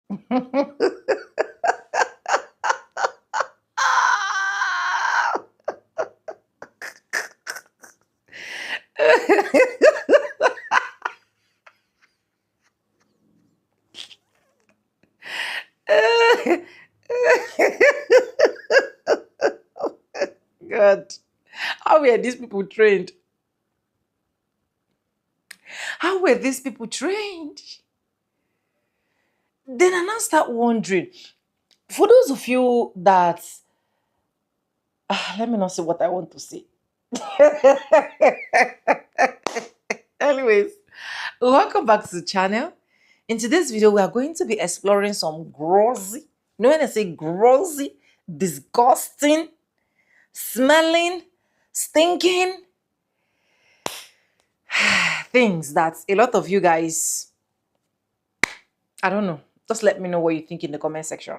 God, how were these people trained? How were these people trained? Then I now start wondering, for those of you that, let me not say what I want to say. Anyways, welcome back to the channel. In today's video, we are going to be exploring some grossy, you know when I say grossy, disgusting, smelling, stinking things that a lot of you guys, I don't know, just let me know what you think in the comment section.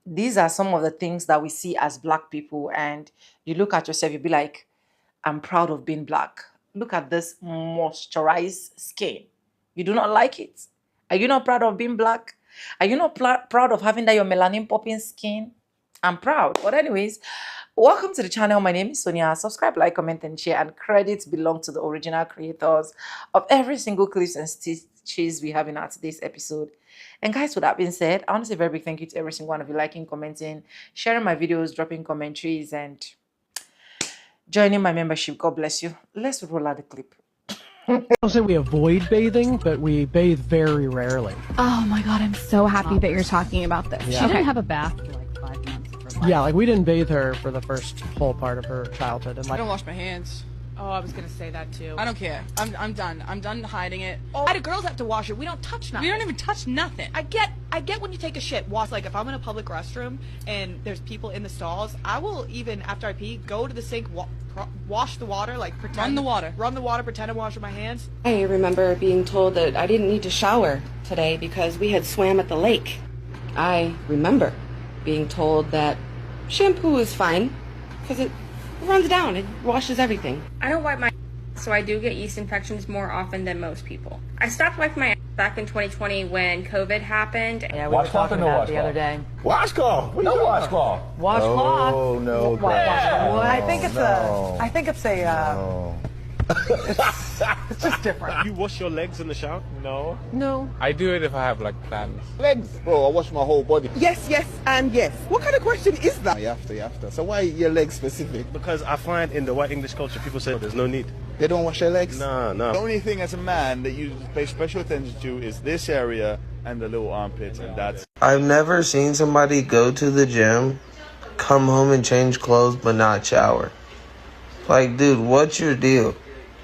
These are some of the things that we see as black people, and you look at yourself, you'll be like, I'm proud of being black. Look at this moisturized skin. You do not like it? Are you not proud of being black? Are you not proud of having that your melanin popping skin? I'm proud. But anyways, welcome to the channel. My name is Sonia. Subscribe, like, comment, and share. And credits belong to the original creators of every single clips and stitches we have in our today's episode. And guys, with that being said, I want to say a very big thank you to every single one of you liking, commenting, sharing my videos, dropping commentaries, and joining my membership. God bless you. Let's roll out the clip. I don't say we avoid bathing, but we bathe very rarely. Oh my god, I'm so happy that you're talking about this. Yeah. She didn't have a bath for like 5 months of her life. Yeah, like we didn't bathe her for the first whole part of her childhood. And I like, don't wash my hands. Oh, I was gonna say that too. I don't care. I'm done. I'm done hiding it. Why do girls have to wash it? We don't touch nothing. We don't even touch nothing. I get when you take a shit, wash. Like if I'm in a public restroom and there's people in the stalls, I will even after I pee go to the sink, wash the water, like pretend Run the water, pretend I'm washing my hands. I remember being told that I didn't need to shower today because we had swam at the lake. I remember being told that shampoo is fine because it runs down, it washes everything. I don't wipe my ass, so I do get yeast infections more often than most people. I stopped wiping my ass back in 2020 when COVID happened. Yeah, we were talking about it the other day. Washcloth. No washcloth. Washcloth. Oh no. Well, I think it's no. it's just different. You wash your legs in the shower? No. No. I do it if I have like plans. Legs, bro. I wash my whole body. Yes, and yes. What kind of question is that? You have to. So why your legs specific? Because I find in the white English culture, people say there's no need. They don't wash their legs? No. The only thing as a man that you pay special attention to is this area and the little armpits, and that's... I've never seen somebody go to the gym, come home and change clothes, but not shower. Like, dude, what's your deal?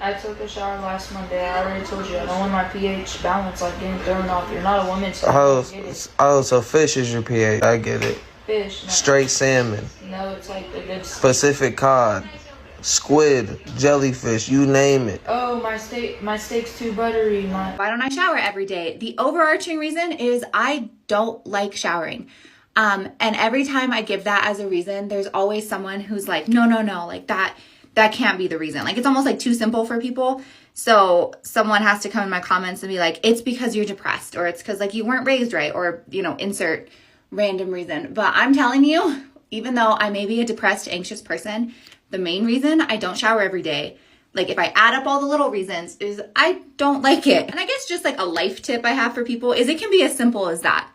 I took a shower last Monday. I already told you. I don't want my pH balance like getting thrown off. You're not a woman, so so fish is your pH. I get it. Fish. No. Straight salmon. No, it's like the good Pacific cod, squid, jellyfish, you name it. Oh, my steak's too buttery. Why don't I shower every day? The overarching reason is I don't like showering. And every time I give that as a reason, there's always someone who's like, no, like that can't be the reason. Like, it's almost like too simple for people. So someone has to come in my comments and be like, it's because you're depressed, or it's because like you weren't raised right, or, you know, insert random reason. But I'm telling you, even though I may be a depressed, anxious person, the main reason I don't shower every day, like if I add up all the little reasons, is I don't like it. And I guess just like a life tip I have for people is it can be as simple as that.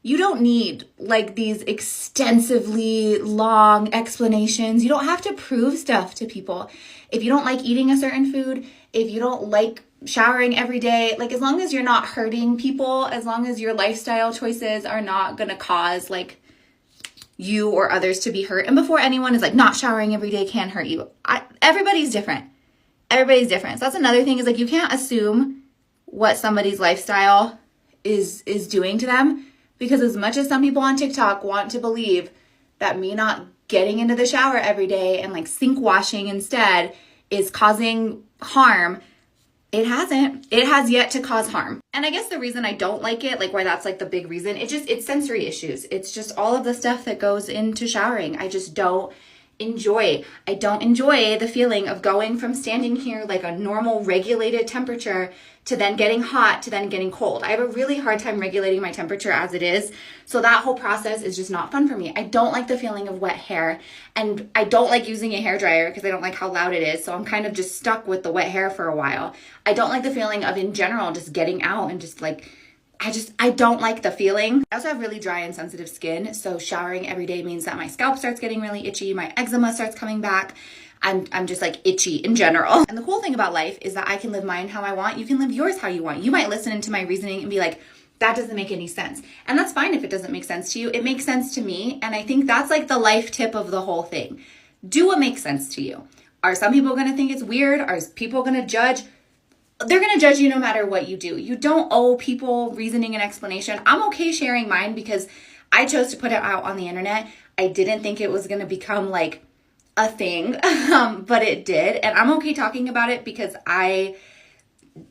You don't need like these extensively long explanations. You don't have to prove stuff to people. If you don't like eating a certain food, if you don't like showering every day, like as long as you're not hurting people, as long as your lifestyle choices are not going to cause like you or others to be hurt. And before anyone is like, not showering every day can hurt you. Everybody's different. Everybody's different. So that's another thing is like you can't assume what somebody's lifestyle is doing to them. Because as much as some people on TikTok want to believe that me not getting into the shower every day and like sink washing instead is causing harm, it hasn't. It has yet to cause harm. And I guess the reason I don't like it, like why that's like the big reason, it's sensory issues. It's just all of the stuff that goes into showering. I just don't enjoy. I don't enjoy the feeling of going from standing here like a normal regulated temperature to then getting hot to then getting cold. I have a really hard time regulating my temperature as it is. So that whole process is just not fun for me. I don't like the feeling of wet hair, and I don't like using a hairdryer because I don't like how loud it is. So I'm kind of just stuck with the wet hair for a while. I don't like the feeling of, in general, just getting out and just like, I don't like the feeling. I also have really dry and sensitive skin, so showering every day means that my scalp starts getting really itchy, my eczema starts coming back. I'm just like itchy in general. And the cool thing about life is that I can live mine how I want. You can live yours how you want. You might listen to my reasoning and be like, that doesn't make any sense. And that's fine if it doesn't make sense to you. It makes sense to me. And I think that's like the life tip of the whole thing. Do what makes sense to you. Are some people gonna think it's weird? Are people gonna judge? They're going to judge you no matter what you do. You don't owe people reasoning and explanation. I'm okay sharing mine because I chose to put it out on the internet. I didn't think it was going to become like a thing, but it did. And I'm okay talking about it because I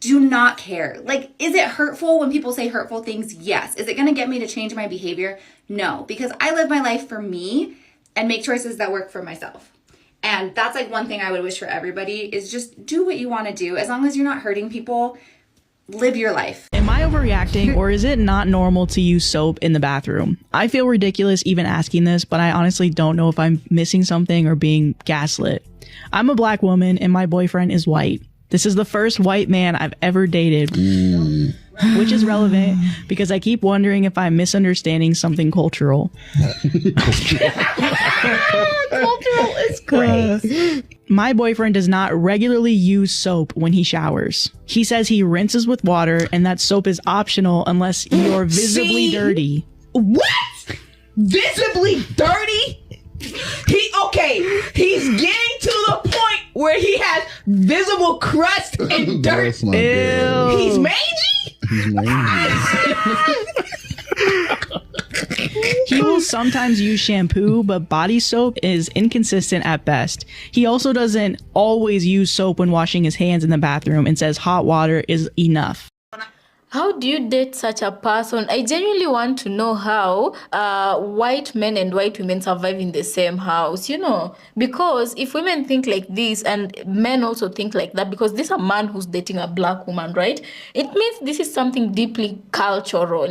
do not care. Like, is it hurtful when people say hurtful things? Yes. Is it going to get me to change my behavior? No, because I live my life for me and make choices that work for myself. And that's like one thing I would wish for everybody is just do what you want to do. As long as you're not hurting people, live your life. Am I overreacting, or is it not normal to use soap in the bathroom? I feel ridiculous even asking this, but I honestly don't know if I'm missing something or being gaslit. I'm a black woman and my boyfriend is white. This is the first white man I've ever dated, which is relevant because I keep wondering if I'm misunderstanding something cultural. Cultural is great. My boyfriend does not regularly use soap when he showers. He says he rinses with water and that soap is optional unless you're visibly dirty. What? Visibly dirty? He's getting to the point where he has visible crust and dirt. He's mangy? He's mangy. He will sometimes use shampoo, but body soap is inconsistent at best. He also doesn't always use soap when washing his hands in the bathroom and says hot water is enough. How do you date such a person? I genuinely want to know how white men and white women survive in the same house, because if women think like this and men also think like that, because this is a man who's dating a black woman, right? It means this is something deeply cultural,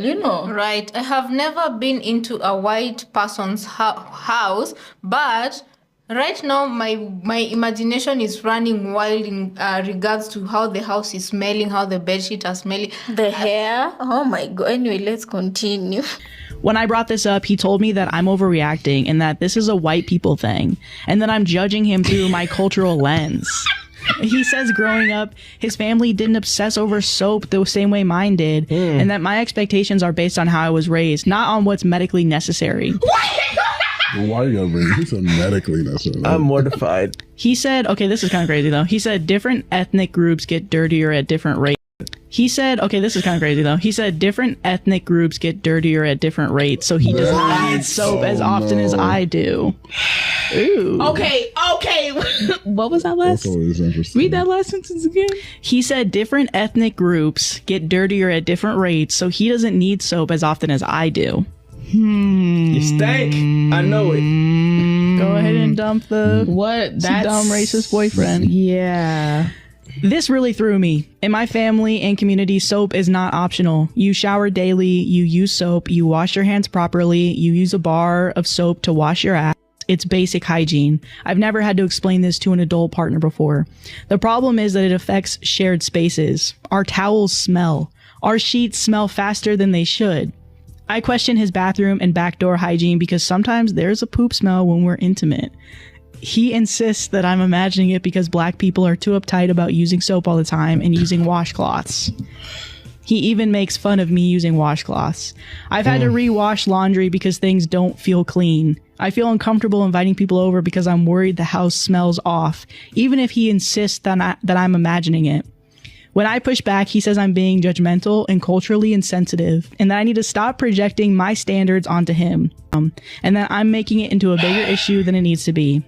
Right. I have never been into a white person's house, but right now, my imagination is running wild in regards to how the house is smelling, how the bedsheets are smelling. The hair? Oh my God. Anyway, let's continue. When I brought this up, he told me that I'm overreacting and that this is a white people thing and that I'm judging him through my cultural lens. He says growing up, his family didn't obsess over soap the same way mine did, and that my expectations are based on how I was raised, not on what's medically necessary. Well, why are you gonna bring this up medically necessarily? I'm mortified. He said, okay, this is kind of crazy though. He said different ethnic groups get dirtier at different rates. He said, okay, this is kind of crazy though. He said different ethnic groups get dirtier at different rates, so he does not need soap as often as I do. Ooh. Okay. What was that last? Read that last sentence again. He said different ethnic groups get dirtier at different rates, so he doesn't need soap as often as I do. You stank. I know it. Go ahead and dump the dumb racist boyfriend. Yeah. This really threw me. In my family and community, soap is not optional. You shower daily, you use soap, you wash your hands properly, you use a bar of soap to wash your ass. It's basic hygiene. I've never had to explain this to an adult partner before. The problem is that it affects shared spaces. Our towels smell. Our sheets smell faster than they should. I question his bathroom and backdoor hygiene because sometimes there's a poop smell when we're intimate. He insists that I'm imagining it because black people are too uptight about using soap all the time and using washcloths. He even makes fun of me using washcloths. I've had to rewash laundry because things don't feel clean. I feel uncomfortable inviting people over because I'm worried the house smells off, even if he insists that I'm imagining it. When I push back, he says I'm being judgmental and culturally insensitive, and that I need to stop projecting my standards onto him, and that I'm making it into a bigger issue than it needs to be.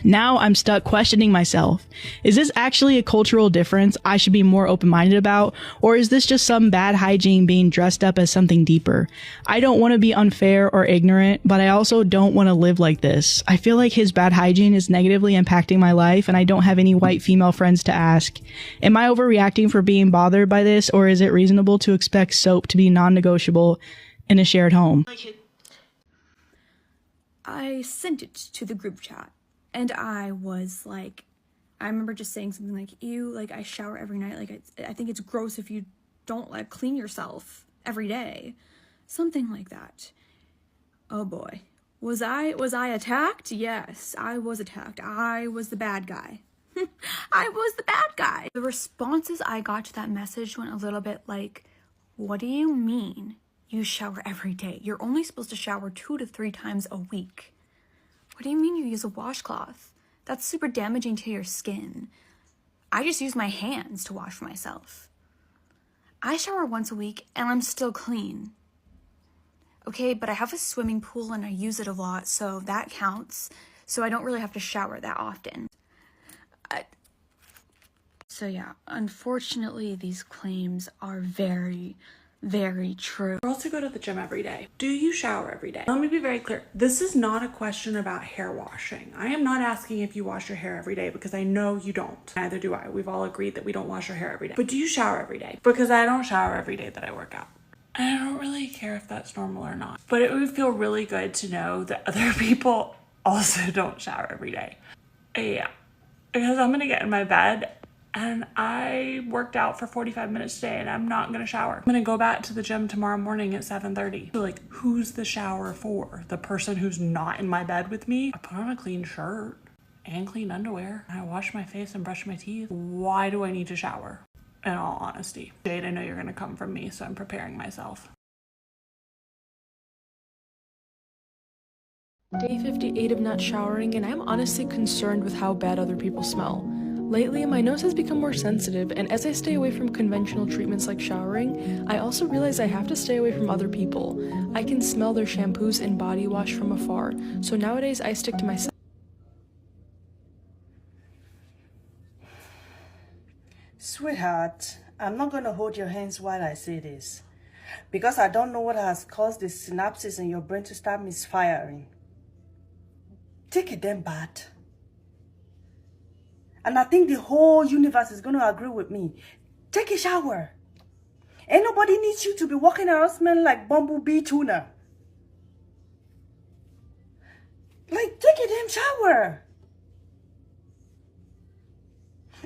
Now I'm stuck questioning myself. Is this actually a cultural difference I should be more open-minded about, or is this just some bad hygiene being dressed up as something deeper? I don't want to be unfair or ignorant, but I also don't want to live like this. I feel like his bad hygiene is negatively impacting my life, and I don't have any white female friends to ask. Am I overreacting for being bothered by this, or is it reasonable to expect soap to be non-negotiable in a shared home? I sent it to the group chat. And I was like, I remember just saying something like, ew, like I shower every night. Like I think it's gross if you don't like clean yourself every day. Something like that. Oh boy. Was I attacked? Yes, I was attacked. I was the bad guy. I was the bad guy. The responses I got to that message went a little bit like, what do you mean you shower every day? You're only supposed to shower 2 to 3 times a week. What do you mean you use a washcloth? That's super damaging to your skin. I just use my hands to wash myself. I shower once a week and I'm still clean. Okay, but I have a swimming pool and I use it a lot, so that counts. So I don't really have to shower that often. So yeah, unfortunately these claims are very true. Girls who go to the gym every day, do you shower every day? Let me be very clear. This is not a question about hair washing. I am not asking if you wash your hair every day because I know you don't. Neither do I. We've all agreed that we don't wash our hair every day. But do you shower every day? Because I don't shower every day that I work out. And I don't really care if that's normal or not. But it would feel really good to know that other people also don't shower every day. Yeah. Because I'm gonna get in my bed and I worked out for 45 minutes today and I'm not gonna shower. I'm gonna go back to the gym tomorrow morning at 7:30. So like, who's the shower for? The person who's not in my bed with me? I put on a clean shirt and clean underwear. I wash my face and brush my teeth. Why do I need to shower? In all honesty. Jade, I know you're gonna come from me, so I'm preparing myself. Day 58 of not showering, and I'm honestly concerned with how bad other people smell. Lately, my nose has become more sensitive, and as I stay away from conventional treatments like showering, I also realize I have to stay away from other people. I can smell their shampoos and body wash from afar, so nowadays I stick to myself. Sweetheart, I'm not going to hold your hands while I say this, because I don't know what has caused the synapses in your brain to start misfiring. Take a damn bath. And I think the whole universe is going to agree with me. Take a shower. Ain't nobody needs you to be walking around smelling like bumblebee tuna. Like, take a damn shower.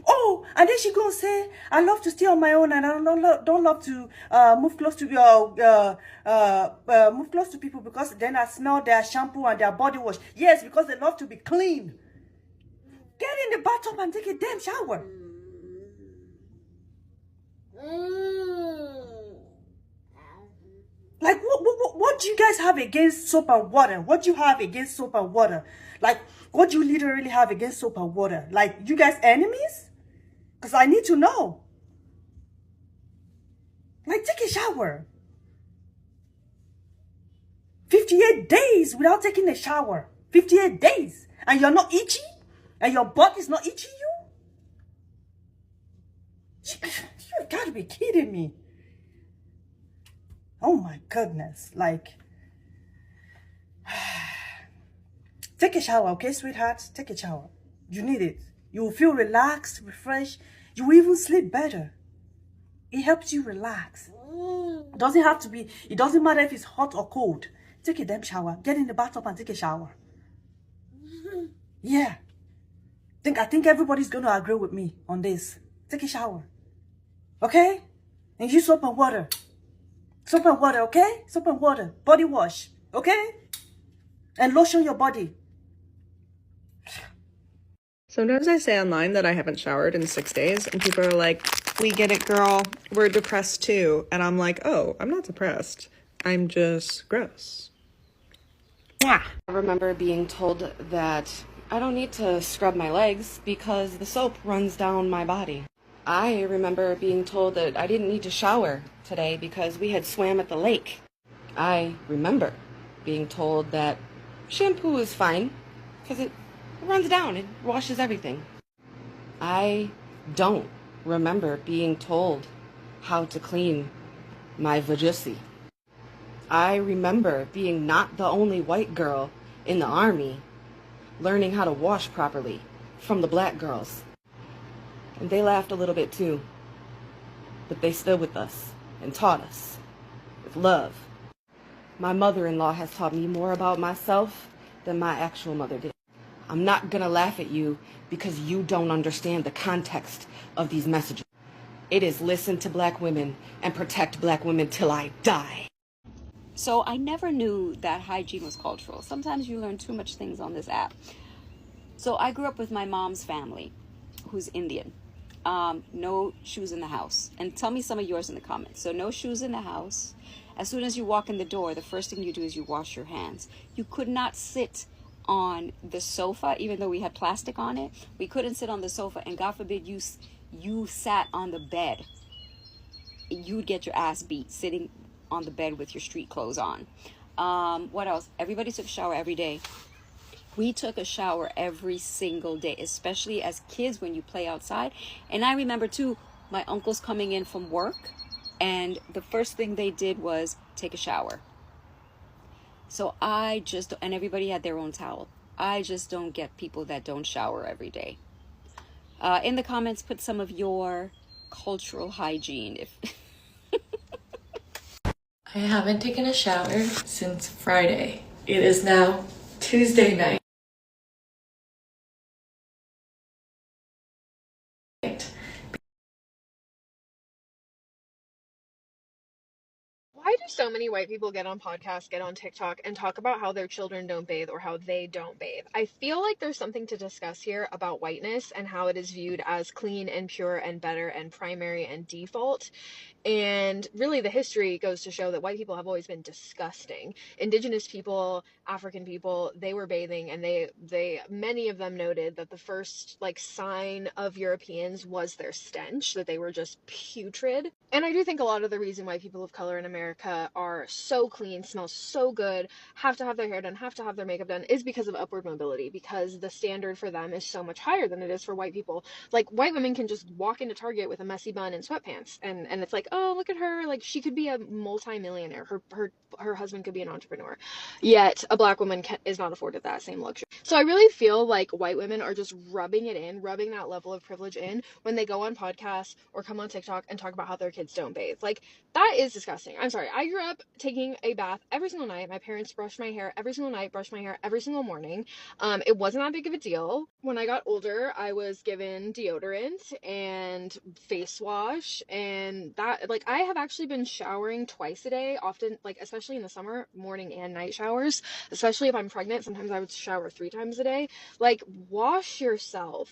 Oh, and then she gonna say, I love to stay on my own and I don't love to move close to people because then I smell their shampoo and their body wash. Yes, because they love to be clean. Get in the bathtub and take a damn shower. Like, what do you guys have against soap and water? What do you have against soap and water? Like, what do you literally have against soap and water? Like, you guys enemies? Because I need to know. Like, take a shower. 58 days without taking a shower. 58 days. And you're not itchy? And your butt is not itching you? You've got to be kidding me. Oh my goodness. Like, take a shower, okay, sweetheart? Take a shower. You need it. You will feel relaxed, refreshed. You will even sleep better. It helps you relax. It doesn't have to be, it doesn't matter if it's hot or cold. Take a damn shower. Get in the bathtub and take a shower. Yeah. I think everybody's going to agree with me on this. Take a shower. Okay? And use soap and water. Soap and water, okay? Soap and water. Body wash, okay? And lotion your body. Sometimes I say online that I haven't showered in 6 days, and people are like, we get it, girl. We're depressed too. And I'm like, oh, I'm not depressed. I'm just gross. I remember being told that I don't need to scrub my legs because the soap runs down my body. I remember being told that I didn't need to shower today because we had swam at the lake. I remember being told that shampoo is fine because it runs down. It washes everything. I don't remember being told how to clean my vajussi. I remember being not the only white girl in the army learning how to wash properly from the black girls. And they laughed a little bit too, but they stood with us and taught us with love. My mother-in-law has taught me more about myself than my actual mother did. I'm not gonna laugh at you because you don't understand the context of these messages. It is listen to black women and protect black women till I die. So I never knew that hygiene was cultural. Sometimes you learn too much things on this app. So I grew up with my mom's family, who's Indian. No shoes in the house. And tell me some of yours in the comments. So no shoes in the house. As soon as you walk in the door, the first thing you do is you wash your hands. You could not sit on the sofa, even though we had plastic on it. We couldn't sit on the sofa, and God forbid you sat on the bed. You'd get your ass beat sitting on the bed with your street clothes on. What else? Everybody took a shower every day. We took a shower every single day, especially as kids when you play outside. And I remember too, my uncles coming in from work, and the first thing they did was take a shower. So and everybody had their own towel. I just don't get people that don't shower every day. In the comments, put some of your cultural hygiene. I haven't taken a shower since Friday. It is now Tuesday night. Why do so many white people get on podcasts, get on TikTok, and talk about how their children don't bathe or how they don't bathe? I feel like there's something to discuss here about whiteness and how it is viewed as clean and pure and better and primary and default. And really, the history goes to show that white people have always been disgusting. Indigenous people, African people, they were bathing, and many of them noted that the first sign of Europeans was their stench, that they were just putrid. And I do think a lot of the reason why people of color in America are so clean, smell so good, have to have their hair done, have to have their makeup done, is because of upward mobility, because the standard for them is so much higher than it is for white people. Like, white women can just walk into Target with a messy bun and sweatpants, and it's like, oh, look at her, like, she could be a multi-millionaire, her husband could be an entrepreneur, yet a black woman is not afforded that same luxury. So I really feel like white women are just rubbing that level of privilege in when they go on podcasts or come on TikTok and talk about how their kids don't bathe. Like, that is disgusting. I'm sorry. I grew up taking a bath every single night. My parents brushed my hair every single night, brushed my hair every single morning. It wasn't that big of a deal. When I got older, I was given deodorant and face wash, and that, like, I have actually been showering twice a day, often, like, especially in the summer, morning and night showers, especially if I'm pregnant. Sometimes I would shower 3 times a day. Like, wash yourself.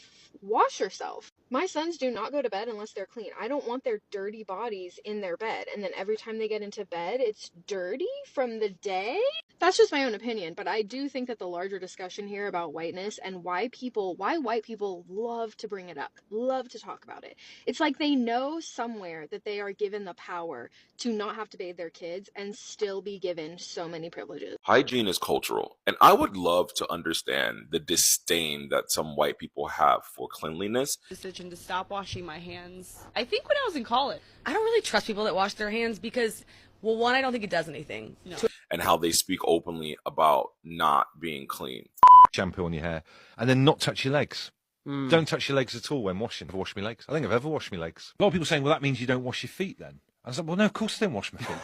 My sons do not go to bed unless they're clean. I don't want their dirty bodies in their bed, and then every time they get into bed, it's dirty from the day. That's just my own opinion, but I do think that the larger discussion here about whiteness and why white people love to bring it up, love to talk about it. It's like they know somewhere that they are given the power to not have to bathe their kids and still be given so many privileges. Hygiene is cultural, and I would love to understand the disdain that some white people have for cleanliness. Decision to stop washing my hands. I think when I was in college, I don't really trust people that wash their hands because, well, one, I don't think it does anything. No. And how they speak openly about not being clean. Shampoo on your hair, and then not touch your legs. Don't touch your legs at all when washing. I've washed my legs. I think I've ever washed my legs. A lot of people saying, well, that means you don't wash your feet then. I was like, well, no, of course I don't wash my feet.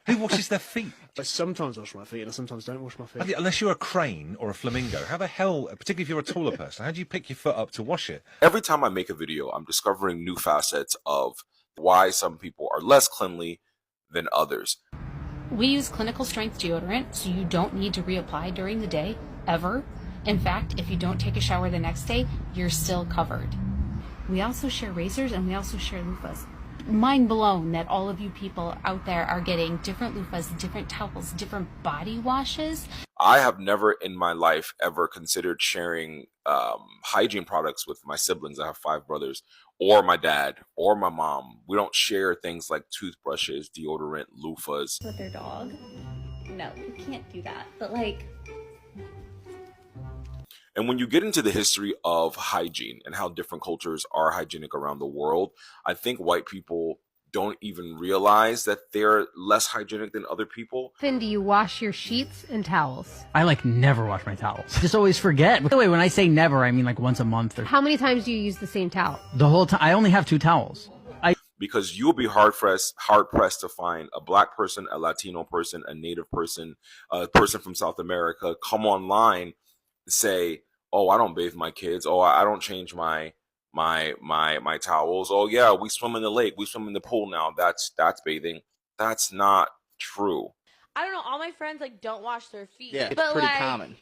Who washes their feet? I sometimes wash my feet and I sometimes don't wash my feet. Unless you're a crane or a flamingo, how the hell, particularly if you're a taller person, how do you pick your foot up to wash it? Every time I make a video, I'm discovering new facets of why some people are less cleanly than others. We use clinical strength deodorant, so you don't need to reapply during the day, ever. In fact, if you don't take a shower the next day, you're still covered. We also share razors and we also share loofahs. Mind blown that all of you people out there are getting different loofahs, different towels, different body washes. I have never in my life ever considered sharing hygiene products with my siblings. I have 5 brothers, or my dad, or my mom. We don't share things like toothbrushes, deodorant, loofahs. With their dog? No, you can't do that. But like... And when you get into the history of hygiene and how different cultures are hygienic around the world, I think white people don't even realize that they're less hygienic than other people. Often do you wash your sheets and towels? I like never wash my towels. Just always forget. By the way, when I say never, I mean like once a month or How many times do you use the same towel? the whole time. I only have 2 towels. Because you'll be hard pressed to find a Black person, a Latino person, a Native person, a person from South America come online and say, "Oh, I don't bathe my kids. Oh, I don't change my towels. Oh yeah, we swim in the lake, we swim in the pool now. That's bathing." That's not true. I don't know. All my friends like don't wash their feet. Yeah, it's but, pretty like, common.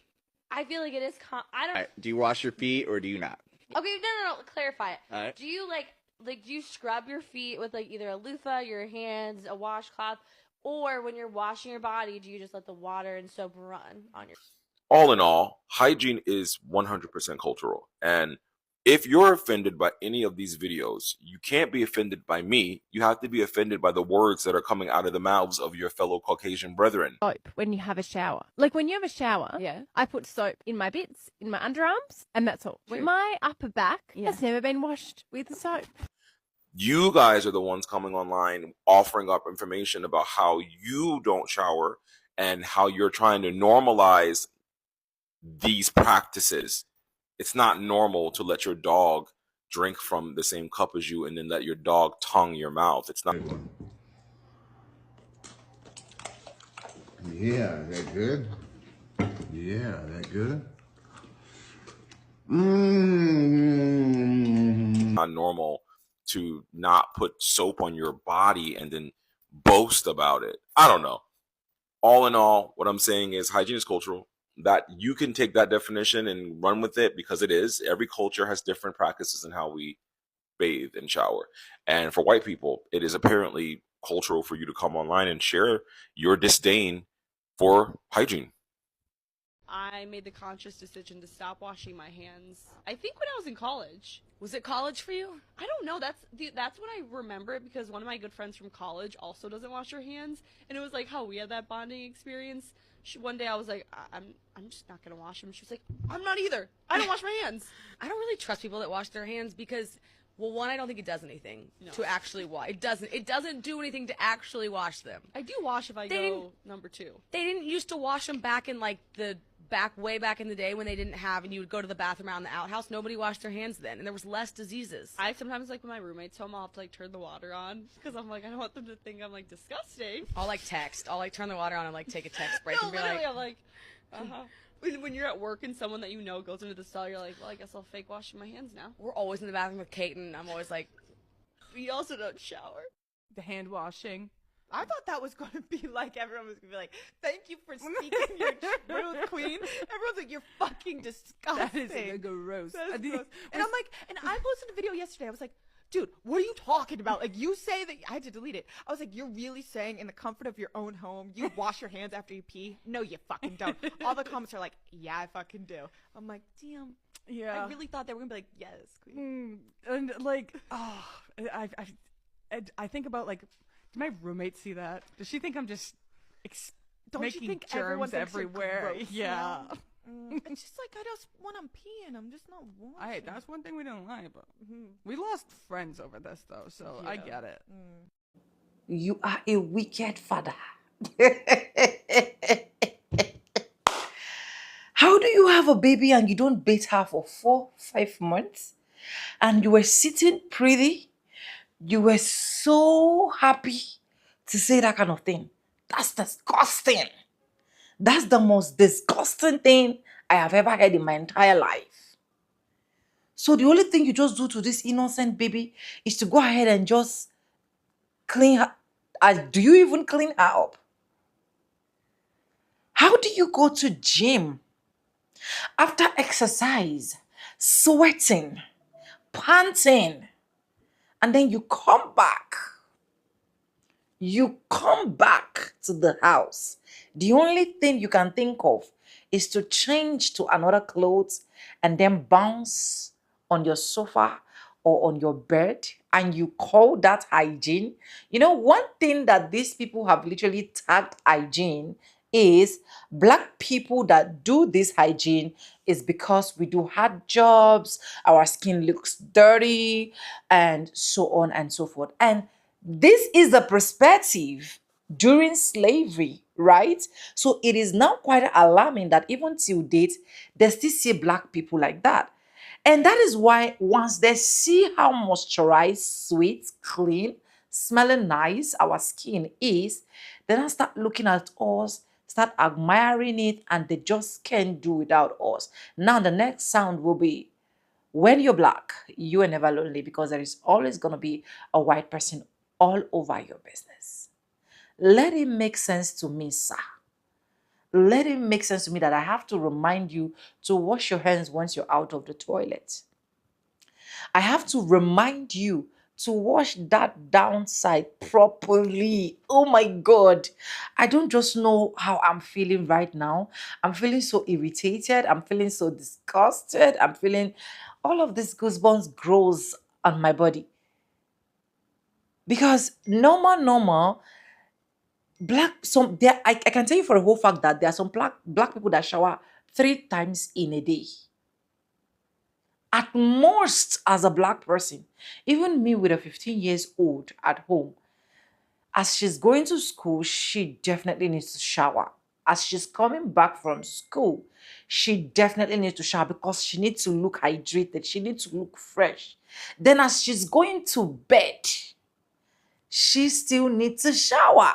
I feel like it is. I don't. All right, do you wash your feet or do you not? Okay, no. Clarify it. All right. Do you like do you scrub your feet with like either a loofah, your hands, a washcloth, or when you're washing your body, do you just let the water and soap run on your? All in all, hygiene is 100% cultural. And if you're offended by any of these videos, you can't be offended by me. You have to be offended by the words that are coming out of the mouths of your fellow Caucasian brethren. Soap when you have a shower. Like when you have a shower, I put soap in my bits, in my underarms, and that's all. True. My upper back has never been washed with soap. You guys are the ones coming online offering up information about how you don't shower and how you're trying to normalize these practices. It's not normal to let your dog drink from the same cup as you and then let your dog tongue your mouth. It's not. Yeah, that good? Yeah, that good? Not normal to not put soap on your body and then boast about it. I don't know. All in all, what I'm saying is hygiene is cultural. That you can take that definition and run with it because it is. Every culture has different practices in how we bathe and shower. And for white people, it is apparently cultural for you to come online and share your disdain for hygiene. I made the conscious decision to stop washing my hands. I think when I was in college. Was it college for you? I don't know. That's when I remember it because one of my good friends from college also doesn't wash her hands, and it was like how we had that bonding experience. One day I was like, I'm just not gonna wash them. She was like, I'm not either. I don't wash my hands. I don't really trust people that wash their hands because, well, one, I don't think it does anything to actually wash. It doesn't do anything to actually wash them. I do wash if I go number 2. They didn't used to wash them back in like the way back in the day when they didn't have, and you would go to the bathroom out in the outhouse. Nobody washed their hands then, and there was less diseases. I sometimes like when my roommate's home, I'll have to like turn the water on because I'm like I don't want them to think I'm like disgusting. I'll like text. I'll like turn the water on and like take a text break and be like, I'm like, When you're at work and someone that you know goes into the stall, you're like, well, I guess I'll fake washing my hands now. We're always in the bathroom with Kate, and I'm always like, we also don't shower. The hand washing. I thought that was going to be like, everyone was going to be like, thank you for speaking your truth, queen. Everyone's like, you're fucking disgusting. That is gross. That's gross. And I'm like, and I posted a video yesterday. I was like, dude, what are you talking about? Like, you say that, I had to delete it. I was like, you're really saying in the comfort of your own home, you wash your hands after you pee? No, you fucking don't. All the comments are like, yeah, I fucking do. I'm like, damn. Yeah. I really thought they were going to be like, yes, queen. And like, oh, I think about like, do my roommate see that? Does she think I'm just Don't making you think germs everyone thinks you're everywhere? gross Yeah. now? It's just like I just when I'm peeing, I'm just not washing. That's one thing we don't like, but we lost friends over this though, so I get it. You are a wicked father. How do you have a baby and you don't bathe her for 4-5 months? And you were sitting pretty. You were so happy to say that kind of thing. That's disgusting. That's the most disgusting thing I have ever heard in my entire life. So the only thing you just do to this innocent baby is to go ahead and just clean her. Do you even clean her up? How do you go to gym after exercise, sweating, panting, and then you come back? You come back to the house. The only thing you can think of is to change to another clothes and then bounce on your sofa or on your bed, and you call that hygiene. You know, one thing that these people have literally tagged hygiene is black people that do this hygiene is because we do hard jobs, our skin looks dirty, and so on and so forth. And this is the perspective during slavery, right? So it is now quite alarming that even till date, they still see black people like that. And that is why once they see how moisturized, sweet, clean, smelling nice our skin is, they then start looking at us, start admiring it, and they just can't do without us. Now the next sound will be, when you're black, you are never lonely because there is always going to be a white person all over your business. Let it make sense to me, sir. Let it make sense to me that I have to remind you to wash your hands once you're out of the toilet. I have to remind you to wash that downside properly. Oh my God. I don't just know how I'm feeling right now. I'm feeling so irritated. I'm feeling so disgusted. I'm feeling all of this goosebumps grows on my body. Because normal, I can tell you for a whole fact that there are some black people that shower 3 times in a day. At most, as a black person, even me with a 15 years old at home, as she's going to school, she definitely needs to shower. As she's coming back from school, she definitely needs to shower because she needs to look hydrated. She needs to look fresh. Then as she's going to bed, she still needs to shower.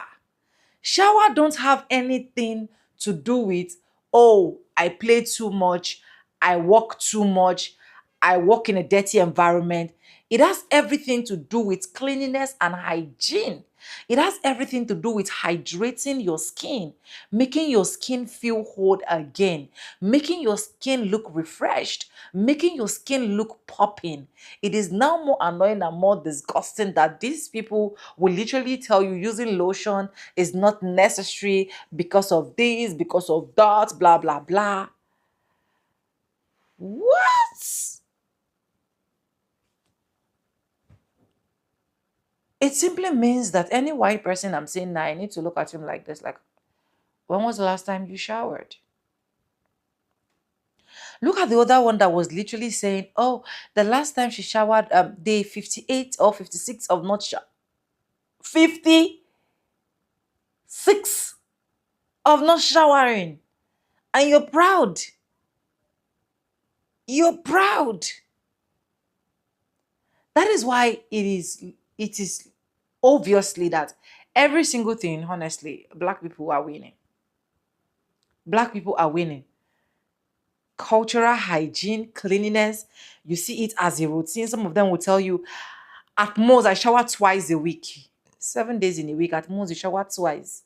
Shower don't have anything to do with, oh, I play too much, I walk too much, I work in a dirty environment. It has everything to do with cleanliness and hygiene. It has everything to do with hydrating your skin, making your skin feel whole again, making your skin look refreshed, making your skin look popping. It is now more annoying and more disgusting that these people will literally tell you using lotion is not necessary because of this, because of that, blah, blah, blah. What? It simply means that any white person I'm seeing now, I need to look at him like this, like, when was the last time you showered? Look at the other one that was literally saying, oh, the last time she showered, day 58 or 56 of not 56 of not showering. And you're proud. You're proud. That is why it is obviously that every single thing, honestly, black people are winning. Black people are winning. Cultural hygiene, cleanliness, you see it as a routine. Some of them will tell you, at most, I shower twice a week. 7 days in a week, at most, you shower twice.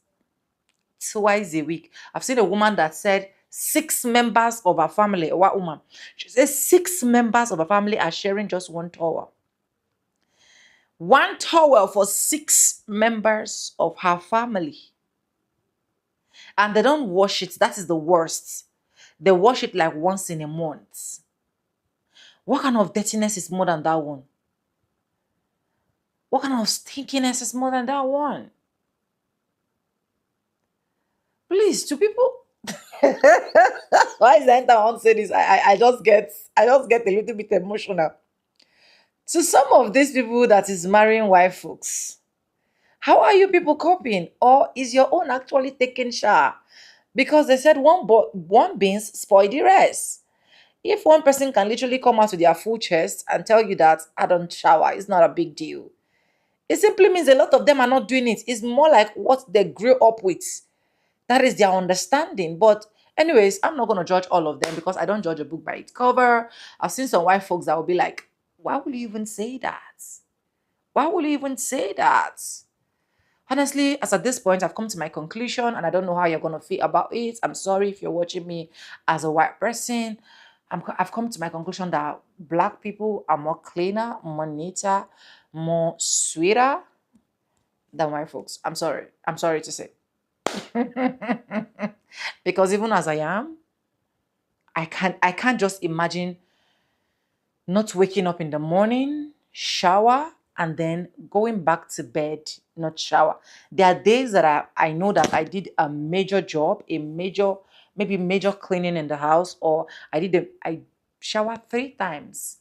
Twice a week. I've seen a woman that said 6 members of her family, a white woman, she says 6 members of her family are sharing just one towel. One towel for 6 members of her family. And they don't wash it. That is the worst. They wash it like once in a month. What kind of dirtiness is more than that one? What kind of stinkiness is more than that one? Please, to people. Why is that I want to say this? I just get a little bit emotional. To some of these people that is marrying white folks, how are you people coping? Or is your own actually taking shower? Because they said one beans spoil the rest. If one person can literally come out with their full chest and tell you that I don't shower, it's not a big deal. It simply means a lot of them are not doing it. It's more like what they grew up with. That is their understanding. But anyways, I'm not going to judge all of them because I don't judge a book by its cover. I've seen some white folks that will be like, why will you even say that? Why will you even say that? Honestly, as at this point, I've come to my conclusion and I don't know how you're going to feel about it. I'm sorry if you're watching me as a white person. I've come to my conclusion that black people are more cleaner, more neater, more sweeter than white folks. I'm sorry. I'm sorry to say. Because even as I am, I can't just imagine not waking up in the morning, shower, and then going back to bed, not shower. There are days that I know that I did a major job, maybe major cleaning in the house, or I shower 3 times.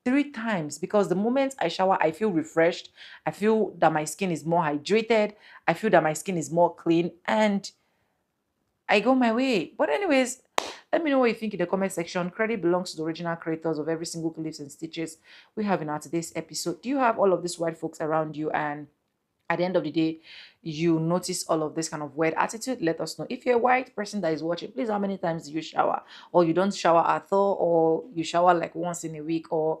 3 times, because the moment I shower, I feel refreshed. I feel that my skin is more hydrated. I feel that my skin is more clean, and I go my way. But anyways, let me know what you think in the comment section. Credit belongs to the original creators of every single clips and stitches we have in our today's episode. Do you have all of these white folks around you, and at the end of the day, you notice all of this kind of weird attitude? Let us know. If you're a white person that is watching, please, how many times do you shower? Or you don't shower at all, or you shower like once in a week, or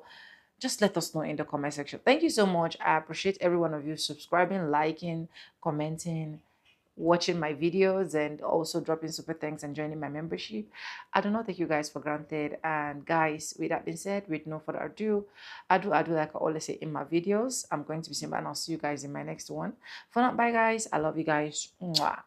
just let us know in the comment section. Thank you so much. I appreciate every one of you subscribing, liking, commenting, watching my videos, and also dropping super thanks and joining my membership. I do not take you guys for granted. And guys, with that being said, with no further ado, I do like I always say in my videos, I'm going to be simple, and I'll see you guys in my next one. For now, bye guys. I love you guys. Mwah.